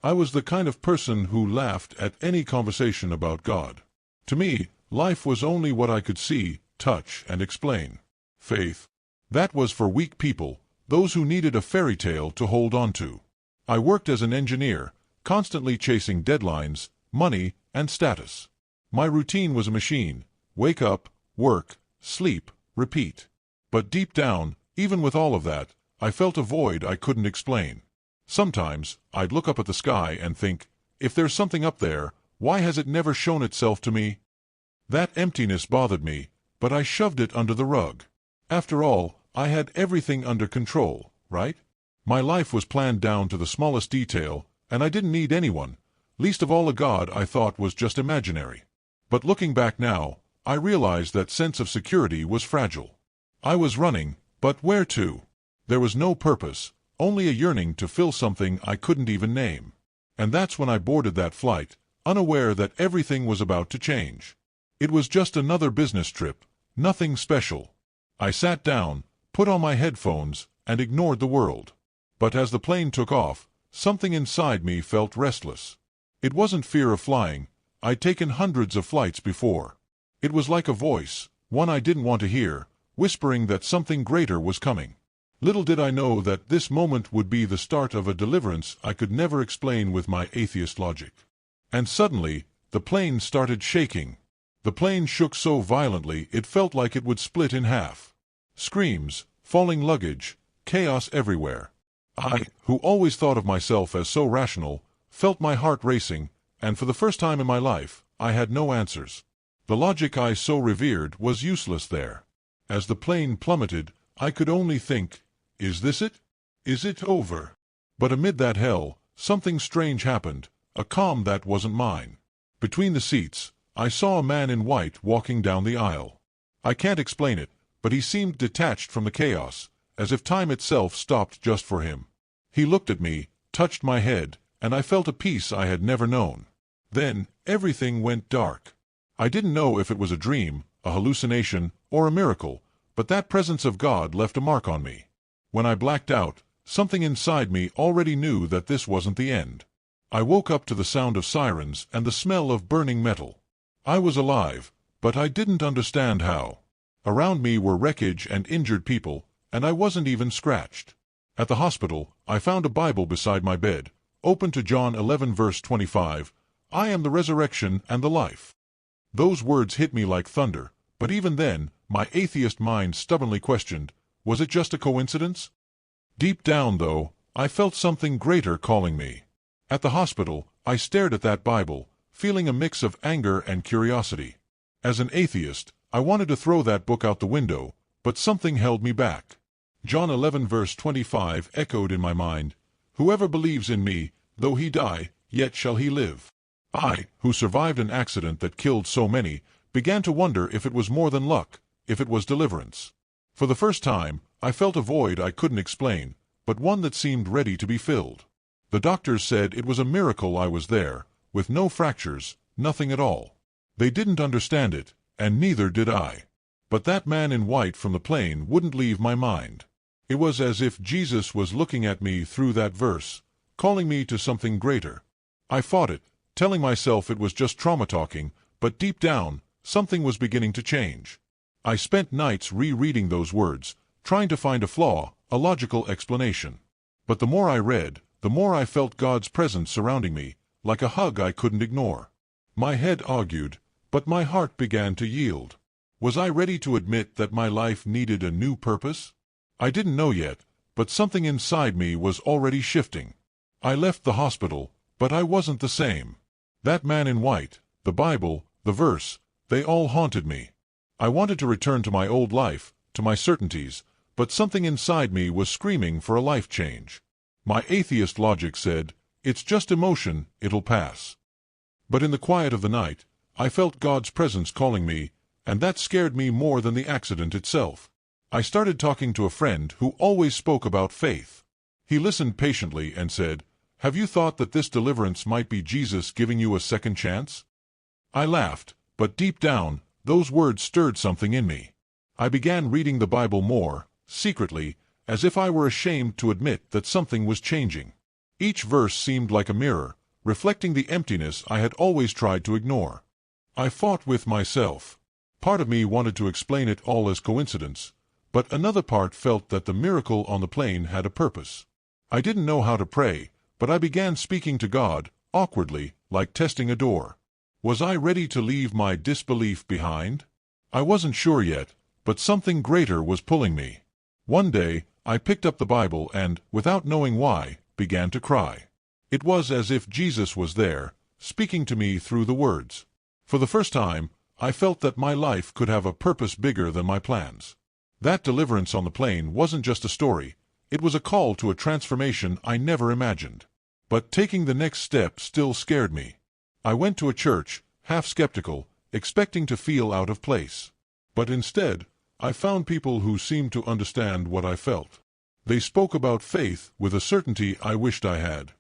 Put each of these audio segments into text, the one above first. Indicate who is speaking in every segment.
Speaker 1: I was the kind of person who laughed at any conversation about God. To me, life was only what I could see, touch, and explain. Faith. That was for weak people, those who needed a fairy tale to hold on to. I worked as an engineer, constantly chasing deadlines, money, and status. My routine was a machine: wake up, work, sleep, repeat. But deep down, even with all of that, I felt a void I couldn't explain. Sometimes, I'd look up at the sky and think, if there's something up there, why has it never shown itself to me? That emptiness bothered me, but I shoved it under the rug. After all, I had everything under control, right? My life was planned down to the smallest detail, and I didn't need anyone, least of all a God I thought was just imaginary. But looking back now, I realized that sense of security was fragile. I was running, but where to? There was no purpose, only a yearning to fill something I couldn't even name. And that's when I boarded that flight, unaware that everything was about to change. It was just another business trip, nothing special. I sat down, put on my headphones, and ignored the world. But as the plane took off, something inside me felt restless. It wasn't fear of flying. I'd taken hundreds of flights before. It was like a voice, one I didn't want to hear, whispering that something greater was coming. Little did I know that this moment would be the start of a deliverance I could never explain with my atheist logic. And suddenly, the plane started shaking. The plane shook so violently it felt like it would split in half. Screams, falling luggage, chaos everywhere. I, who always thought of myself as so rational, felt my heart racing, and for the first time in my life, I had no answers. The logic I so revered was useless there. As the plane plummeted, I could only think, is this it? Is it over? But amid that hell, something strange happened, a calm that wasn't mine. Between the seats, I saw a man in white walking down the aisle. I can't explain it, but he seemed detached from the chaos, as if time itself stopped just for him. He looked at me, touched my head, and I felt a peace I had never known. Then, everything went dark. I didn't know if it was a dream, a hallucination, or a miracle, but that presence of God left a mark on me. When I blacked out, something inside me already knew that this wasn't the end. I woke up to the sound of sirens and the smell of burning metal. I was alive, but I didn't understand how. Around me were wreckage and injured people, and I wasn't even scratched. At the hospital, I found a Bible beside my bed, open to John 11 verse 25, "I am the resurrection and the life." Those words hit me like thunder, but even then, my atheist mind stubbornly questioned, was it just a coincidence? Deep down, though, I felt something greater calling me. At the hospital, I stared at that Bible, feeling a mix of anger and curiosity. As an atheist, I wanted to throw that book out the window, but something held me back. John 11 verse 25 echoed in my mind, "Whoever believes in me, though he die, yet shall he live." I, who survived an accident that killed so many, began to wonder if it was more than luck, if it was deliverance. For the first time, I felt a void I couldn't explain, but one that seemed ready to be filled. The doctors said it was a miracle I was there, with no fractures, nothing at all. They didn't understand it, and neither did I. But that man in white from the plane wouldn't leave my mind. It was as if Jesus was looking at me through that verse, calling me to something greater. I fought it, telling myself it was just trauma talking, but deep down, something was beginning to change. I spent nights rereading those words, trying to find a flaw, a logical explanation. But the more I read, the more I felt God's presence surrounding me, like a hug I couldn't ignore. My head argued, but my heart began to yield. Was I ready to admit that my life needed a new purpose? I didn't know yet, but something inside me was already shifting. I left the hospital, but I wasn't the same. That man in white, the Bible, the verse, they all haunted me. I wanted to return to my old life, to my certainties, but something inside me was screaming for a life change. My atheist logic said, "It's just emotion, it'll pass." But in the quiet of the night, I felt God's presence calling me, and that scared me more than the accident itself. I started talking to a friend who always spoke about faith. He listened patiently and said, "Have you thought that this deliverance might be Jesus giving you a second chance?" I laughed, but deep down, those words stirred something in me. I began reading the Bible more, secretly, as if I were ashamed to admit that something was changing. Each verse seemed like a mirror, reflecting the emptiness I had always tried to ignore. I fought with myself. Part of me wanted to explain it all as coincidence, but another part felt that the miracle on the plane had a purpose. I didn't know how to pray, but I began speaking to God, awkwardly, like testing a door. Was I ready to leave my disbelief behind? I wasn't sure yet, but something greater was pulling me. One day, I picked up the Bible and, without knowing why, began to cry. It was as if Jesus was there, speaking to me through the words. For the first time, I felt that my life could have a purpose bigger than my plans. That deliverance on the plane wasn't just a story, it was a call to a transformation I never imagined. But taking the next step still scared me. I went to a church, half skeptical, expecting to feel out of place. But instead, I found people who seemed to understand what I felt. They spoke about faith with a certainty I wished I had.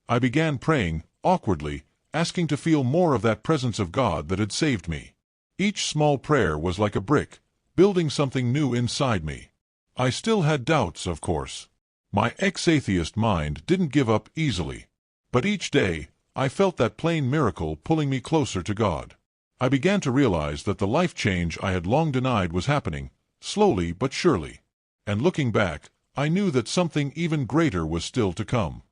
Speaker 1: I began praying, awkwardly, asking to feel more of that presence of God that had saved me. Each small prayer was like a brick, building something new inside me. I still had doubts, of course. My ex-atheist mind didn't give up easily. But each day, I felt that plain miracle pulling me closer to God. I began to realize that the life change I had long denied was happening, slowly but surely. And looking back, I knew that something even greater was still to come.